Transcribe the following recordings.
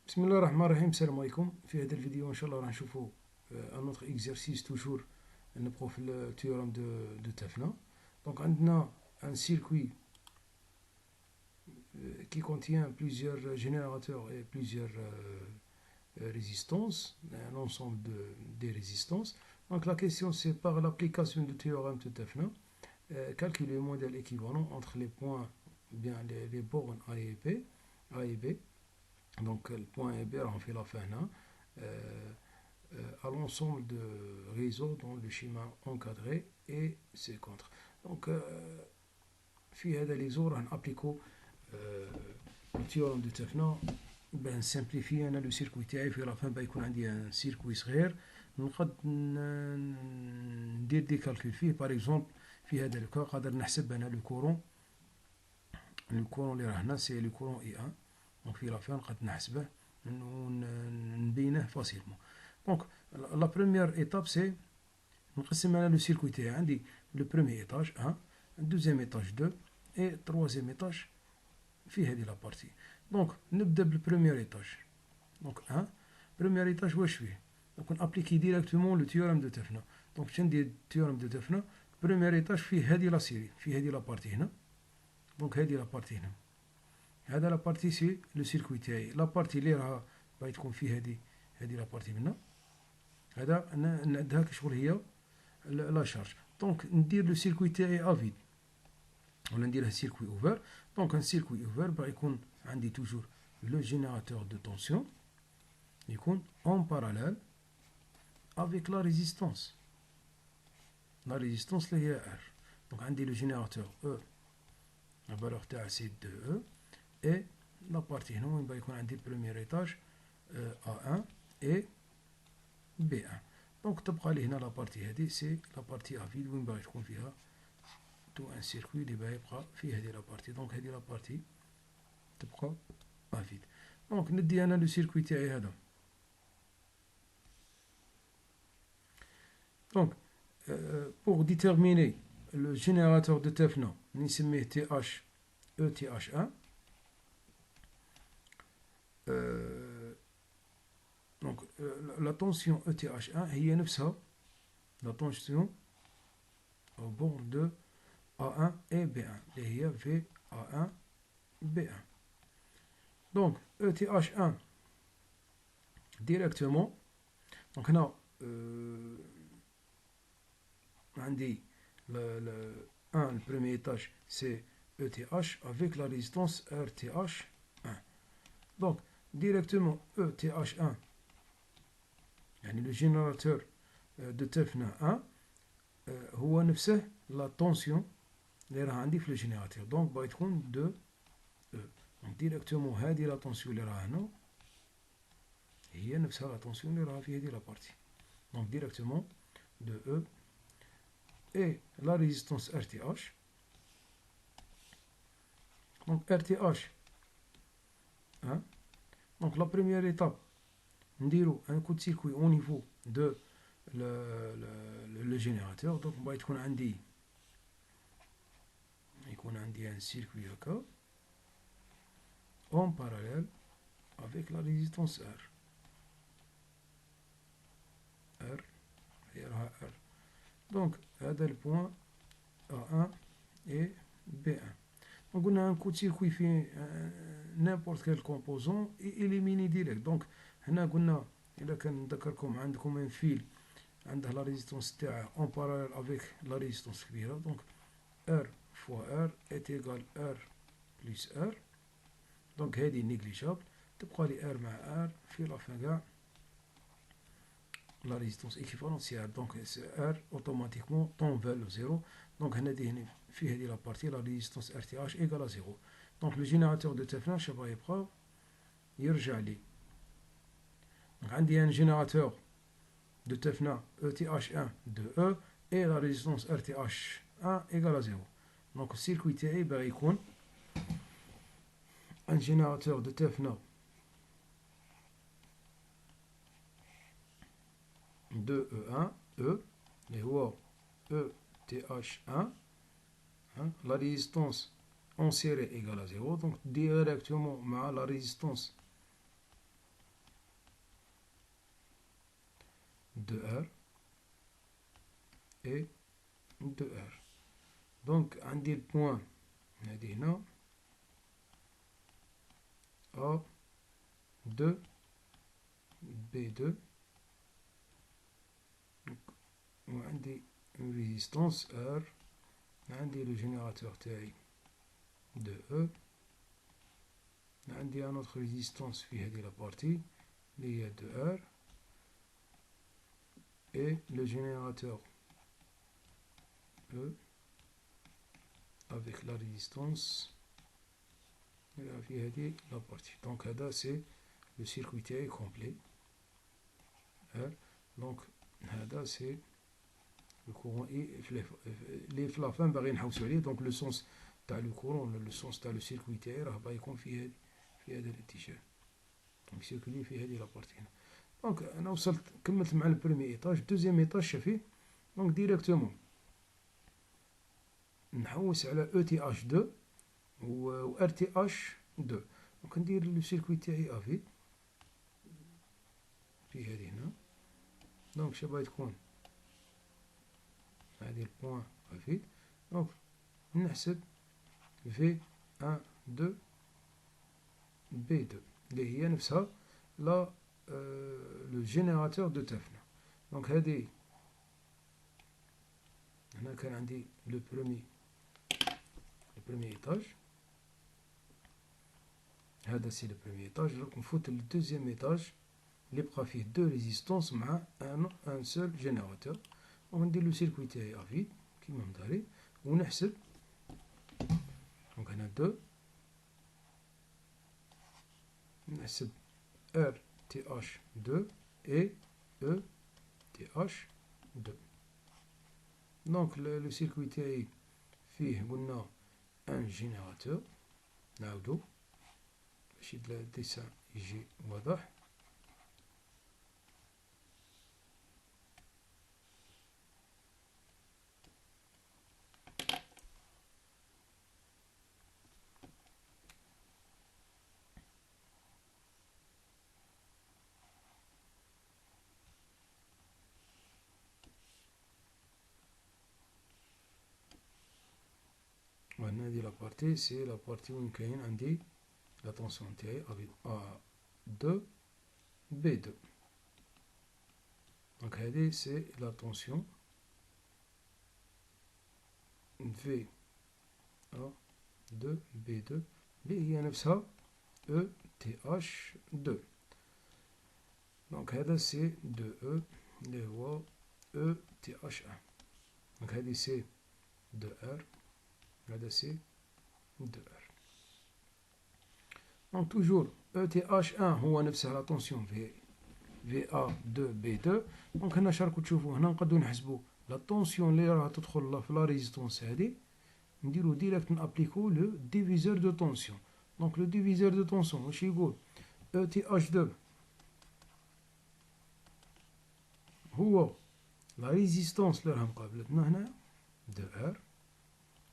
بسم الله الرحمن الرحيم. السلام عليكم. في هذا الفيديو ان شاء الله راح نشوفوا ان autre exercice toujours نبقوا في le théorème de Tafna. Donc عندنا un circuit qui contient plusieurs générateurs et plusieurs résistances, un ensemble des résistances. Donc la question c'est par l'application du théorème de Tafna, calculer le modèle équivalent entre les points, bien les bornes A et B. Donc le point A et B on fait la fin là, à l'ensemble de réseaux dont le schéma encadré et ses contres. Donc في هذا لي زور راح نابليكو التيورم دو تافنا باه نسامبليفي انا لو سيركوي تاعي. في لافان باه يكون عندي ان سيركوي صغير نقد ندير دي كالكول فيه. باغ اكزومبل في هذا الكا قادر نحسب انا لو كورون اللي راه هنا سي لو كورون اي ان. دونك في لافان نقد نحسبه ونبينه فاسيلمون. دونك لا بروميير ايتاب سي نقسم انا لو سيركوي تاعي. عندي لو بروميير ايطاج 1، دوزيام ايطاج 2 اي تروازيام ايطاج في هذه لا بارتي. دونك نبدا بالبروميير ايطاج. دونك 1 بروميير ايطاج واش فيه؟ دونك نابليكي ديريكتومون لو تيورم دو تفنا. دونك باش ندير تيورم دو تفنا بروميير ايطاج فيه هذه لا سيري، فيه هذه لا بارتي هنا. دونك هذه لا بارتي هنا، هذا لا بارتي سي لو سيركوي تاعي. لا بارتي اللي راها باغي تكون فيه هذه لا بارتي منا، هذا نعدها كشغل هي لا شارج. دونك ندير لو سيركوي تاعي افيد ولا نديرها سيركوي اوفر. دونك ان سيركوي اوفر باغي يكون عندي توجور لو جينيراتور دو طونسيون يكون اون باراليل افيك لا ريزيستونس. لا ريزيستونس اللي هي ار. دونك عندي لو جينيراتور او لا فالور تاع سي 2 او اي لا بارتي هنا وين باغي يكون عندي بروميير ايطاج A1 et B1. دونك تبقى لي هنا لا بارتي هذه سي لا بارتي افيد وين باغي تكون فيها تو ان سيركوي اللي باغي يبقى فيه هذه لا بارتي. دونك هذه لا بارتي تبقى افيد. دونك ندي انا لو سيركوي تاعي هذا. دونك pour déterminer le générateur de Tefna نسميه تي اش او تي اش 1. دونك لا طونسيون او تي اش 1 هي نفسها لا طونسيون au bord de A1 et B1 اللي هي في A1 B1. دونك ETH1 directement. دونك هنا عندي le 1 le premier étage c'est ETH avec la résistance RTH1. donc directement ETH1 يعني le générateur de تفنا 1 هو نفسه لا طونسيون اللي راه عندي في لو جينيراتور. دونك باغي تكون 2 E. دونك ديريكتومون هادي لا طونسيون اللي راه هنا هي نفسها لا طونسيون اللي راه في هادي لا بارتي. دونك ديريكتومون 2 E et la résistance RTH. Donc RTH 1. Donc la première étape نديرو un coup de circuit au niveau de le générateur. donc باغي تكون عندي يكون عندي un circuit هكا en parallèle avec la résistance R. R هي راها R. donc هذا البوان A1 et B1. donc قلنا un coup de circuit في n'importe quel composant éliminer direct. donc هنا قلنا إلا كان نذكركم عندكم ان فيل عنده لا ريزيستونس تاعه اون باراليل افيك لا ريزيستونس كبيره. دونك ار فوا ار est égal ار بلس ار. دونك هذه نيجليجابل تبقى لي ار مع ار في لافان كاع لا ريزيستونس ايكيفالونسيال. دونك ار اوتوماتيكمون طون فال لو زيرو. دونك هنا هنا في هذه لا بارتي لا ريزيستونس ار تي اش ايكال زيرو. دونك لو جينيراتور دو تفنا شبا يبقى يرجع لي. دونك عندي ان جينيراتور de Tefna ETH1 de E et la résistance RTH1 égale à 0. Donc le circuit تاعي باغي يكون un générateur de Tefna de E1 E اللي هو ETH1 la résistance en série égale à 0. donc directement مع la résistance 2R et 2R. Donc عندي البوان هذه هنا A2 B2 وعندي une résistance R. عندي le générateur تاعي de E. عندي un autre résistance في هذه la partie اللي هي de R et le générateur E avec la résistance في هذه la partie. Donc هذا c'est le circuit تاعي complet. Donc هذا c'est le courant I اللي في la fin باغي نحوسو عليه. donc le sens تاع le courant le sens تاع le circuit تاعي راه باغي يكون في هذا الاتجاه. donc circuler في هذه la partie هنا. donc انا وصلت كملت مع البريمي ايطاج. دوزيام ايطاج شافيه donc ديريكتومون نحوس على او تي اش 2 و ار تي اش 2. دونك ندير لو سيركوي تاعي افي في هذه هنا. دونك شباب تكون هذه البوان افي. دونك نحسب في 1 2 بي 2 اللي هي نفسها لا لو جينيراتور دو تافنا. دونك هذه هنا كان عندي لو بروميي ايطاج. هذا سي لو بروميي ايطاج. دونك نفوت للدوزيام ايطاج اللي بقى فيه دو ريزيستونس مع ان سول جينيراتور. وندير لو سيركوي تاعي افي كيما مداري ونحسب. دونك هنا 2 نحسب ار تي اش 2 اي او تي اش 2. دونك لو سيركوي تاعي فيه قلنا ان جينيراتور. نعاودو باش الديسان يجي واضح. وهنا هادي لابارتي سي لابارتي وين كاين عندي لا طونسيون تاعي ا 2 بي 2. دونك هادي سي لا طونسيون في ا 2 بي 2 اللي هي نفسها او تي اش 2. دونك هذا سي 2 او اللي هو او تي اش 1. دونك هادي سي 2 ار هذا سي 2 ار. دونك توجور او تي اش 1 هو نفسه لا طونسيون في ا 2 بي 2. دونك هنا شاركو تشوفوا هنا نقدروا نحسبوا لا طونسيون اللي راها تدخل في لا ريزيستونس هذه. نديرو ديريكت نابليكو لو ديفيزور دو طونسيون. دونك لو ديفيزور دو طونسيون واش يقول او تي اش 2 هو لا ريزيستونس اللي راها مقابلتنا هنا 2 ار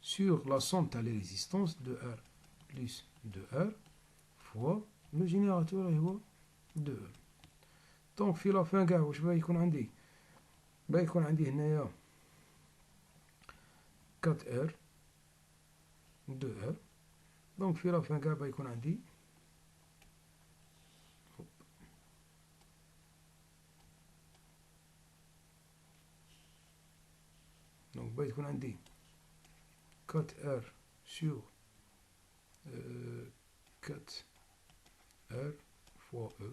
sur la somme تاع لي ريزيستونس 2 ار بلس 2 ار فوا لو جينيراتور هو 2 ار. دونك في لا فان كاع واش باغي يكون عندي؟ باغي يكون عندي هنايا 4 ار 2 ار. دونك في لا فان كاع باغي يكون عندي دونك باغي يكون عندي 4 ار sur 4 R fois E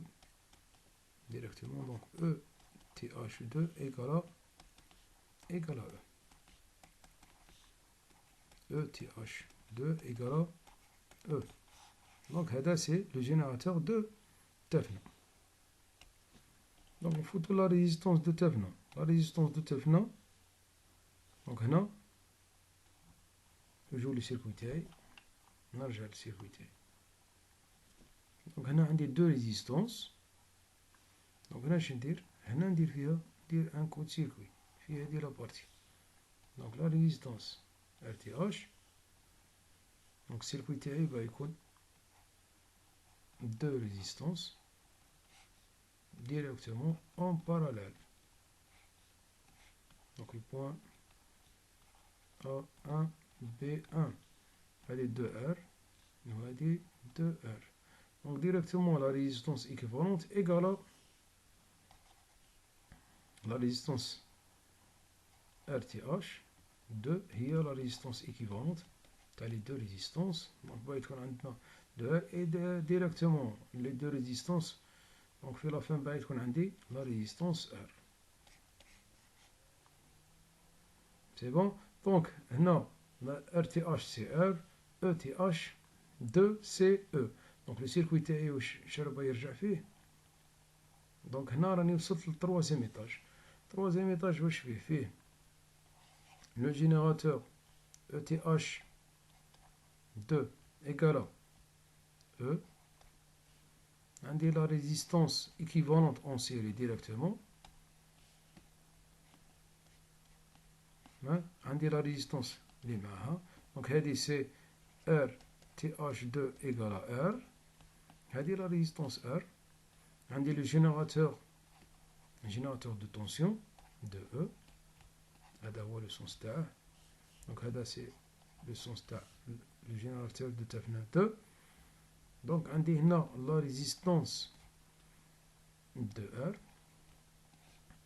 directement. Donc E TH2 égale à E. E TH2 égale à E. Donc هذا c'est le générateur de Tefna. Donc on fout la résistance de Tefna. La résistance de Tefna. Donc هنا نجيو للسيركوي تاعي. نرجع للسيركوي تاعي. دونك هنا عندي دو ريزيستونس. دونك هنا اش ندير؟ هنا ندير فيها ندير ان كود سيركوي في هذه لابارتي. دونك لا ريزيستونس ار تي اش. دونك السيركوي تاعي باغي يكون دو ريزيستونس ديريكتومون اون باراليل. Donc le point A1, B1. Allez 2R. Nous allons dire 2R. Donc directement la résistance équivalente égale à la résistance RTH. 2 هي la résistance équivalente. Tu as les deux résistances. Donc va être عندنا 2R et directement les deux résistances. Donc في la fin va être la résistance R. C'est bon? Donc هنا la RTH c'est R, ETH 2 c'est E. Donc le circuit تاعي واش شربه يرجع فيه. دونك هنا راني وصلت للتروازيام ايطاج. التروازيام ايطاج واش فيه؟ فيه لو جينيراتور ETH 2 égale E. عندي la résistance équivalente en série directement. عندي la résistance اللي معها. دونك هذه سي RTH2 égale à R. هذه la résistance R. عندي le générateur de tension de E. هذا هو le sens تاعه. Donc هذا c'est le sens تاع le générateur de Tefna 2. Donc عندي هنا la résistance de R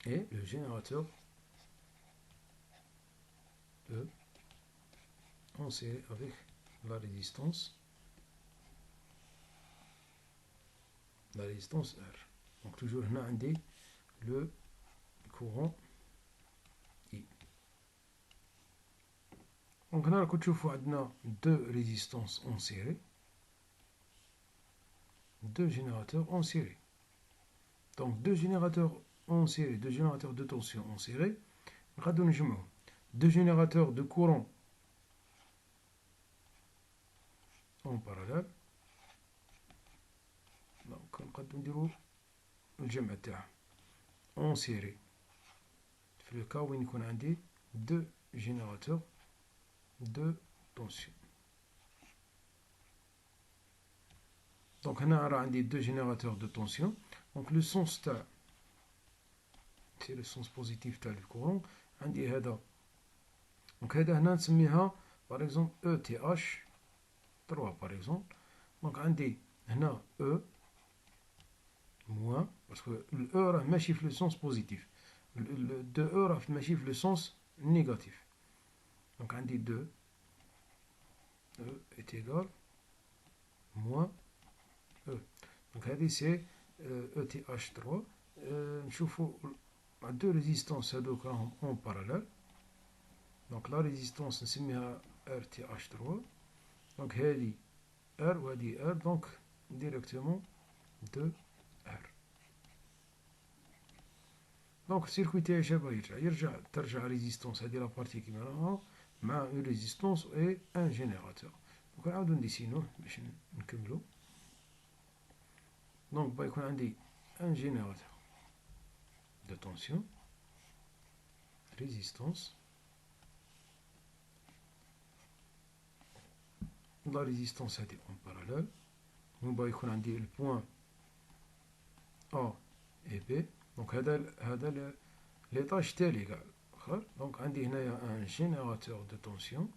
et le générateur E en série avec la résistance R. Donc toujours هنا عندي le courant I. Donc هنا راكم تشوفوا عندنا deux résistances en série, deux générateurs en série. Donc deux générateurs en série, deux générateurs de tension en série. نقدروا نجمعوا deux générateurs de courant en parallèle. Donc نقدروا نديروا الجمع تاعهم en série. في le cas وين يكون عندي deux générateurs de tension. Donc هنا راه عندي deux générateurs de tension. Donc le sens تاع c'est le sens positif تاع le courant. عندي هذا. Donc هذا هنا نسميها par exemple ETH 3 par exemple. Donc عندي هنا E moins parce que le E راه ماشي في le sens positif. Le 2E راه ماشي في le sens négatif. Donc عندي 2 E est égal moins E. Donc هذه c'est ETH 3. نشوفوا deux résistances هذوك راهم en parallèle. Donc la résistance نسميها RTH 3. Donc هذه R وهذه R. Donc directement 2R. Donc السيركوي تاعي شابه ترجع ريزيستونس هذه لا بارتي كيما راها مع اون ريزيستونس و ان جينيراتور. دونك نعاودو نديسينوه باش نكملو. دونك يكون عندي ان جينيراتور دو طونسيون ريزيستونس. لا ريزيستونس هذه اون باراليل. ومن يكون عندي البوان A et B. دونك هذا ليطاج تالي كاع اخر. دونك عندي هنايا ان جينيراتور دو طونسيون.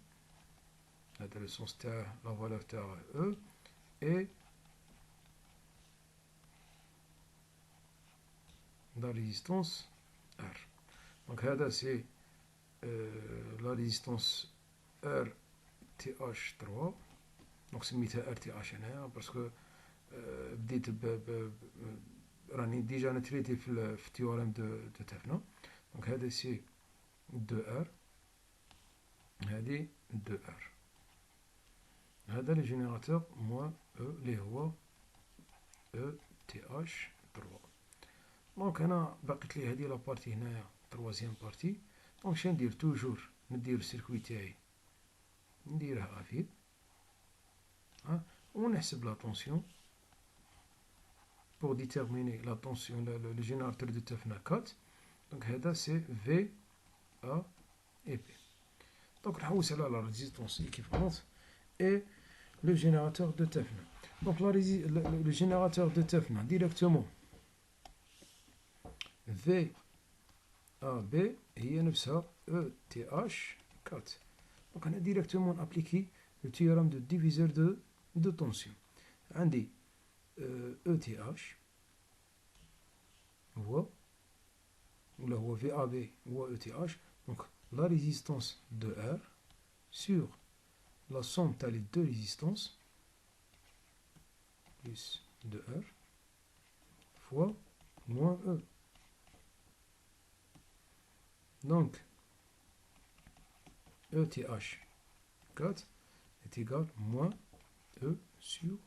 هذا لو سونس تاع لا فالور تاع او اي لا ريزيستونس ار. دونك هذا سي لا ريزيستونس ار تي اش 3. دونك سميتها ار تي اش هنايا باسكو بديت راني ديجا نتريتي في التيوريم دو تفنا. دونك هذا سي 2 ار هذه 2 ار. هذا لي جينيراتور موان او اللي هو او تي اش 3. دونك هنا باقيت لي هذه لا بارتي هنايا تروازيام بارتي. دونك شنو ندير؟ توجور ندير السيركوي تاعي نديره افيد ونحسب لا طونسيون pour déterminer la tension, le générateur de Tefna 4. Donc هذا c'est V, A et P. Donc نحوس على la résistance équivalente et le générateur de Tefna. Donc le générateur de Tefna directement V AB هي نفسها ETH 4. Donc on a directement appliqué le théorème de diviseur de tension. عندي ETH هو ولا هو VAB هو ETH. Donc la résistance de R sur la somme تاع les deux résistances plus de R fois moins E. Donc ETH 4 est égal à moins E sur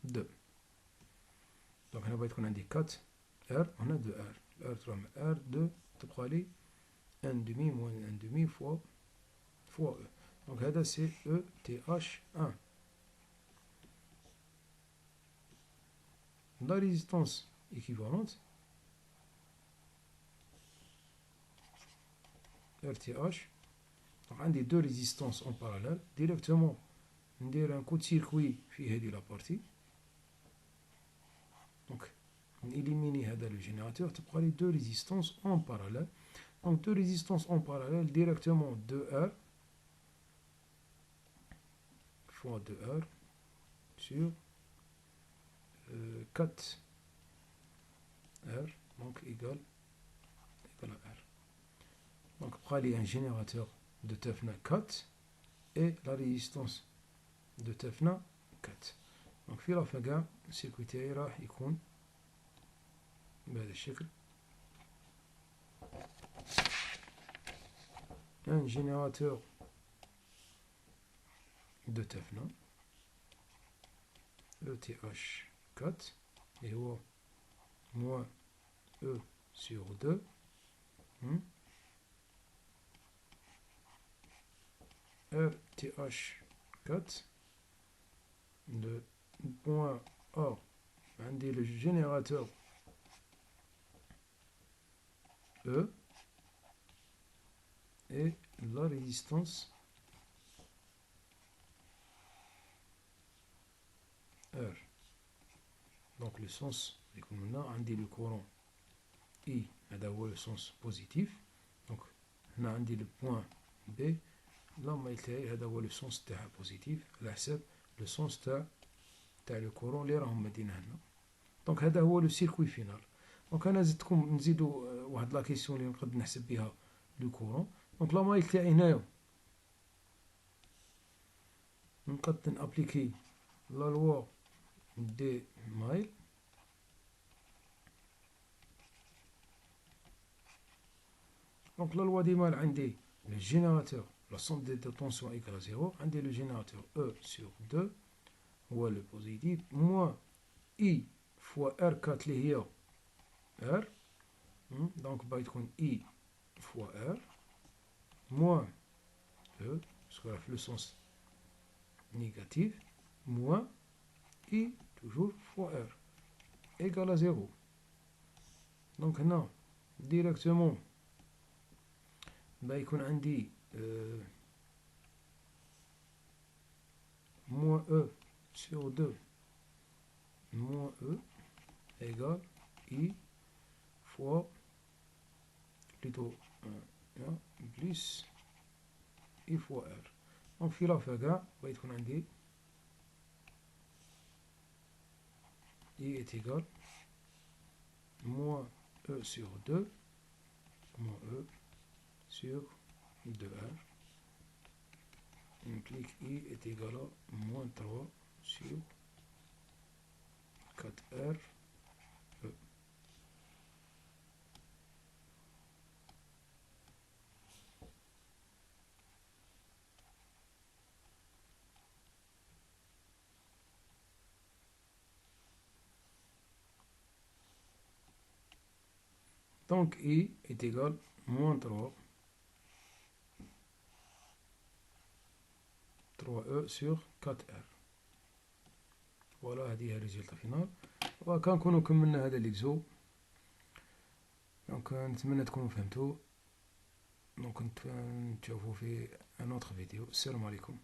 2. Donc on va être qu'on a dit 4 R, on a 2 R. R3 R2 تبقى لي 1,5 moins 1,5 fois E. Donc هذا c'est ETH1. La résistance équivalente RTH. Donc عندي deux résistances en parallèle. Directement ندير un coup de circuit في هذه la partie. Donc éliminer هذا le générateur تبقى لي deux résistances en parallèle. Donc deux résistances en parallèle directement 2R fois 2R sur 4R donc égale à R. Donc prenez un générateur de Tefna 4 et la résistance de Tefna 4. Donc في la fin السيركوي تاعي راح يكون بهذا الشكل. Un générateur de Tefna ETH 4 et هو moins E sur 2 RTH 4 le point A عندي le générateur E et la résistance R. Donc le sens maintenant عندي le courant I هذا هو le sens positif. Donc هنا عندي le point B لما يلتهي هذا هو le sens تاعها positif على حساب le sens تاع le courant اللي راهم مدينه هنا. دونك هذا هو لو سيركوي فينال. دونك انا زدتكم نزيدو واحد لا كيسيون اللي نقد نحسب بها لو كورون. دونك لا مايل تاعي هنايا نقد نابليكي لا لوا دي مايل دونك لا لوا دي مايل عندي لو جينيراتور لا سوم دي تونسيون ايكال زيرو. عندي لو جينيراتور او سور 2 هو لو بوزيتيف موان اي فوا ار 4 اللي هي ار. دونك باغي تكون اي فوا ار moins E, parce que le sens négatif, moins I toujours fois R égale à 0. Donc là, directement, il y a moins E sur 2 moins E égale I fois plutôt plus I fois R. Donc في la fin يكون عندي I est égal moins E sur 2 moins E sur 2R implique I est égal à moins 3 sur 4R E. Donc I est égal à moins 3E sur 4R. فوالا هذه هي الريزلت فينال. وكنكونوا كملنا هذا ليكزو. دونك نتمنى تكونوا فهمتوا. دونك نتشوفوا في ان اوتر فيديو. السلام عليكم.